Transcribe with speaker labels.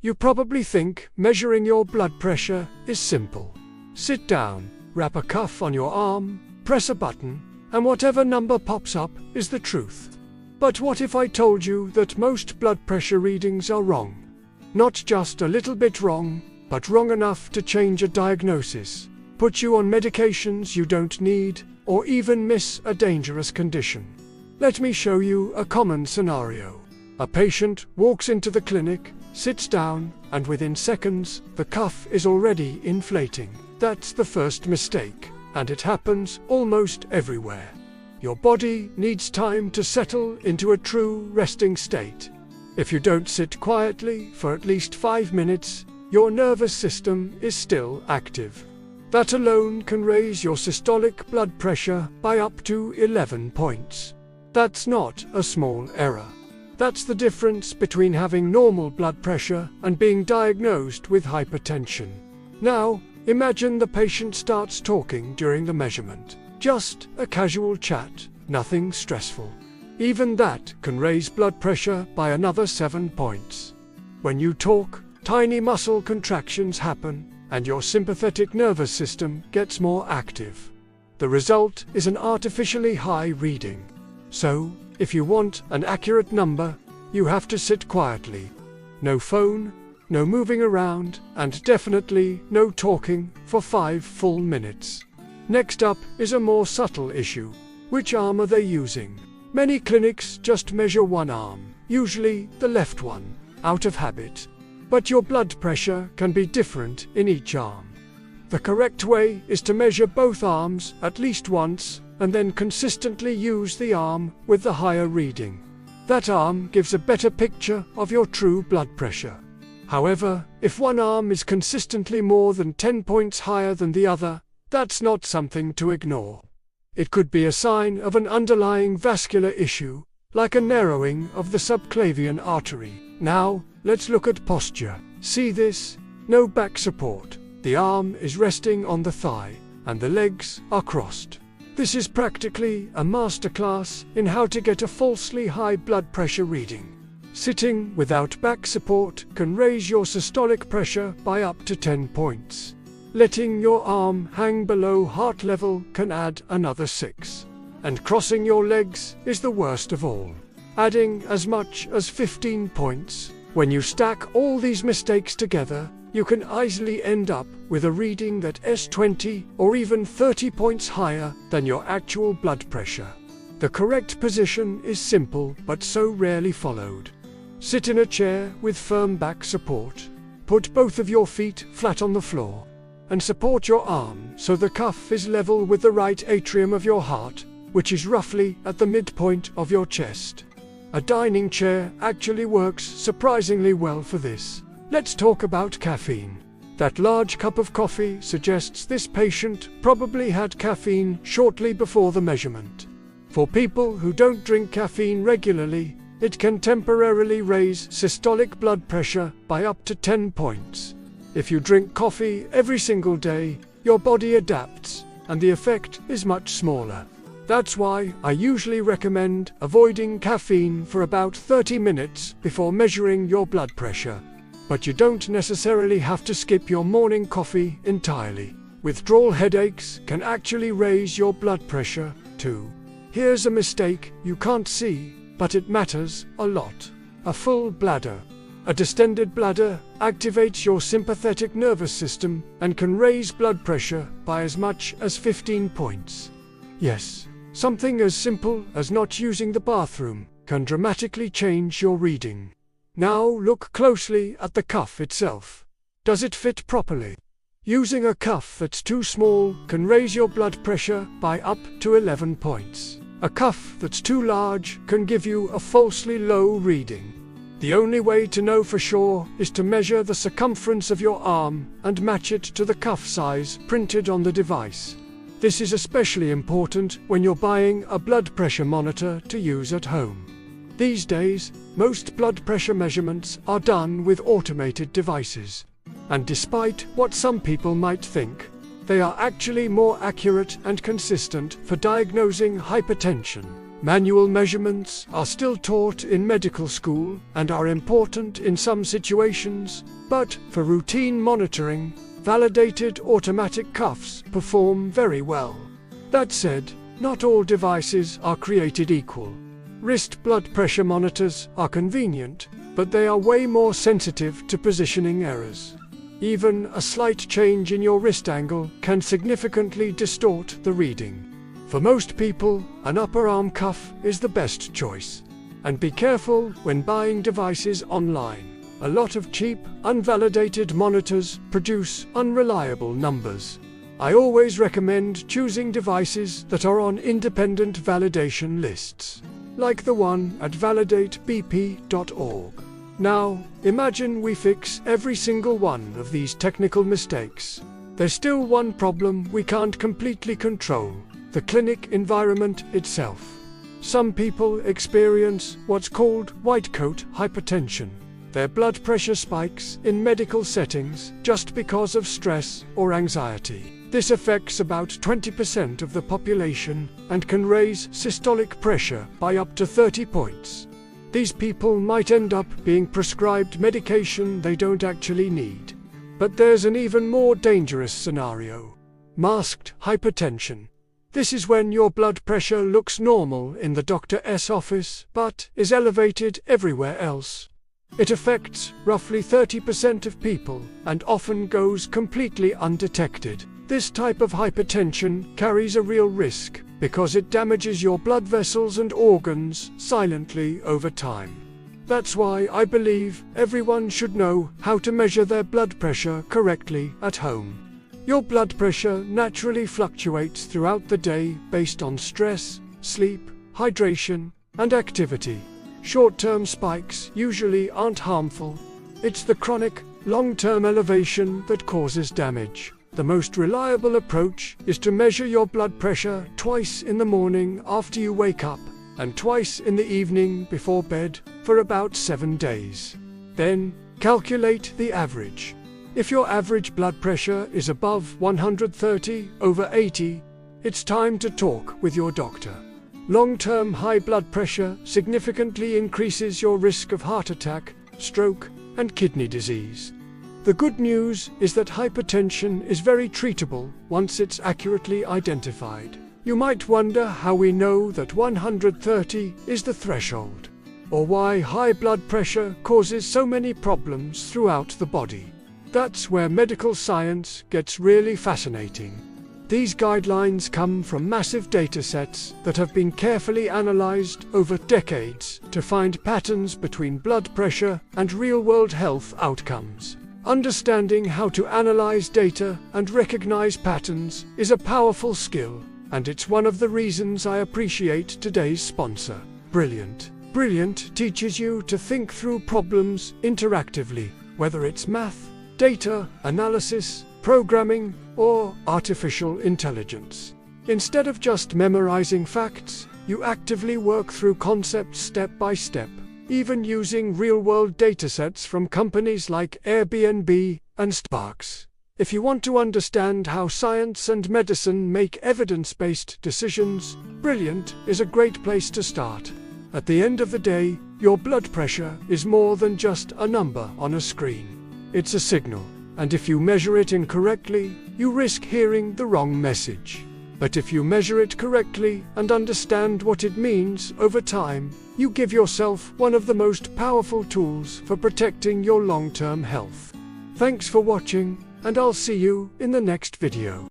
Speaker 1: You probably think measuring your blood pressure is simple. Sit down, wrap a cuff on your arm, press a button, and whatever number pops up is the truth. But what if I told you that most blood pressure readings are wrong? Not just a little bit wrong, but wrong enough to change a diagnosis, put you on medications you don't need, or even miss a dangerous condition. Let me show you a common scenario. A patient walks into the clinic, sits down, and within seconds, the cuff is already inflating. That's the first mistake, and it happens almost everywhere. Your body needs time to settle into a true resting state. If you don't sit quietly for at least 5 minutes, your nervous system is still active. That alone can raise your systolic blood pressure by up to 11 points. That's not a small error. That's the difference between having normal blood pressure and being diagnosed with hypertension. Now, imagine the patient starts talking during the measurement. Just a casual chat, nothing stressful. Even that can raise blood pressure by another 7 points. When you talk, tiny muscle contractions happen, and your sympathetic nervous system gets more active. The result is an artificially high reading. So, if you want an accurate number, you have to sit quietly. No phone, no moving around, and definitely no talking for 5 full minutes. Next up is a more subtle issue. Which arm are they using? Many clinics just measure one arm, usually the left one, out of habit. But your blood pressure can be different in each arm. The correct way is to measure both arms at least once, and then consistently use the arm with the higher reading. That arm gives a better picture of your true blood pressure. However, if one arm is consistently more than 10 points higher than the other, that's not something to ignore. It could be a sign of an underlying vascular issue, like a narrowing of the subclavian artery. Now, let's look at posture. See this? No back support. The arm is resting on the thigh, and the legs are crossed. This is practically a masterclass in how to get a falsely high blood pressure reading. Sitting without back support can raise your systolic pressure by up to 10 points. Letting your arm hang below heart level can add another 6. And crossing your legs is the worst of all, adding as much as 15 points. When you stack all these mistakes together, you can easily end up with a reading that is 20 or even 30 points higher than your actual blood pressure. The correct position is simple but so rarely followed. Sit in a chair with firm back support. Put both of your feet flat on the floor, and support your arm so the cuff is level with the right atrium of your heart, which is roughly at the midpoint of your chest. A dining chair actually works surprisingly well for this. Let's talk about caffeine. That large cup of coffee suggests this patient probably had caffeine shortly before the measurement. For people who don't drink caffeine regularly, it can temporarily raise systolic blood pressure by up to 10 points. If you drink coffee every single day, your body adapts, and the effect is much smaller. That's why I usually recommend avoiding caffeine for about 30 minutes before measuring your blood pressure. But you don't necessarily have to skip your morning coffee entirely. Withdrawal headaches can actually raise your blood pressure too. Here's a mistake you can't see, but it matters a lot. A full bladder. A distended bladder activates your sympathetic nervous system and can raise blood pressure by as much as 15 points. Yes, something as simple as not using the bathroom can dramatically change your reading. Now look closely at the cuff itself. Does it fit properly? Using a cuff that's too small can raise your blood pressure by up to 11 points. A cuff that's too large can give you a falsely low reading. The only way to know for sure is to measure the circumference of your arm and match it to the cuff size printed on the device. This is especially important when you're buying a blood pressure monitor to use at home. These days, most blood pressure measurements are done with automated devices. And despite what some people might think, they are actually more accurate and consistent for diagnosing hypertension. Manual measurements are still taught in medical school and are important in some situations, but for routine monitoring, validated automatic cuffs perform very well. That said, not all devices are created equal. Wrist blood pressure monitors are convenient, but they are way more sensitive to positioning errors. Even a slight change in your wrist angle can significantly distort the reading. For most people, an upper arm cuff is the best choice. And be careful when buying devices online. A lot of cheap, unvalidated monitors produce unreliable numbers. I always recommend choosing devices that are on independent validation lists, like the one at validatebp.org. Now, imagine we fix every single one of these technical mistakes. There's still one problem we can't completely control: the clinic environment itself. Some people experience what's called white coat hypertension. Their blood pressure spikes in medical settings just because of stress or anxiety. This affects about 20% of the population and can raise systolic pressure by up to 30 points. These people might end up being prescribed medication they don't actually need. But there's an even more dangerous scenario: masked hypertension. This is when your blood pressure looks normal in the doctor's office, but is elevated everywhere else. It affects roughly 30% of people and often goes completely undetected. This type of hypertension carries a real risk because it damages your blood vessels and organs silently over time. That's why I believe everyone should know how to measure their blood pressure correctly at home. Your blood pressure naturally fluctuates throughout the day based on stress, sleep, hydration, and activity. Short-term spikes usually aren't harmful. It's the chronic, long-term elevation that causes damage. The most reliable approach is to measure your blood pressure twice in the morning after you wake up, and twice in the evening before bed for about 7 days. Then, calculate the average. If your average blood pressure is above 130/80, it's time to talk with your doctor. Long-term high blood pressure significantly increases your risk of heart attack, stroke, and kidney disease. The good news is that hypertension is very treatable once it's accurately identified. You might wonder how we know that 130 is the threshold, or why high blood pressure causes so many problems throughout the body. That's where medical science gets really fascinating. These guidelines come from massive data sets that have been carefully analyzed over decades to find patterns between blood pressure and real-world health outcomes. Understanding how to analyze data and recognize patterns is a powerful skill, and it's one of the reasons I appreciate today's sponsor, Brilliant. Brilliant teaches you to think through problems interactively, whether it's math, data analysis, programming, or artificial intelligence. Instead of just memorizing facts, you actively work through concepts step by step, even using real-world datasets from companies like Airbnb and Starbucks. If you want to understand how science and medicine make evidence-based decisions, Brilliant is a great place to start. At the end of the day, your blood pressure is more than just a number on a screen. It's a signal, and if you measure it incorrectly, you risk hearing the wrong message. But if you measure it correctly and understand what it means over time, you give yourself one of the most powerful tools for protecting your long-term health. Thanks for watching, and I'll see you in the next video.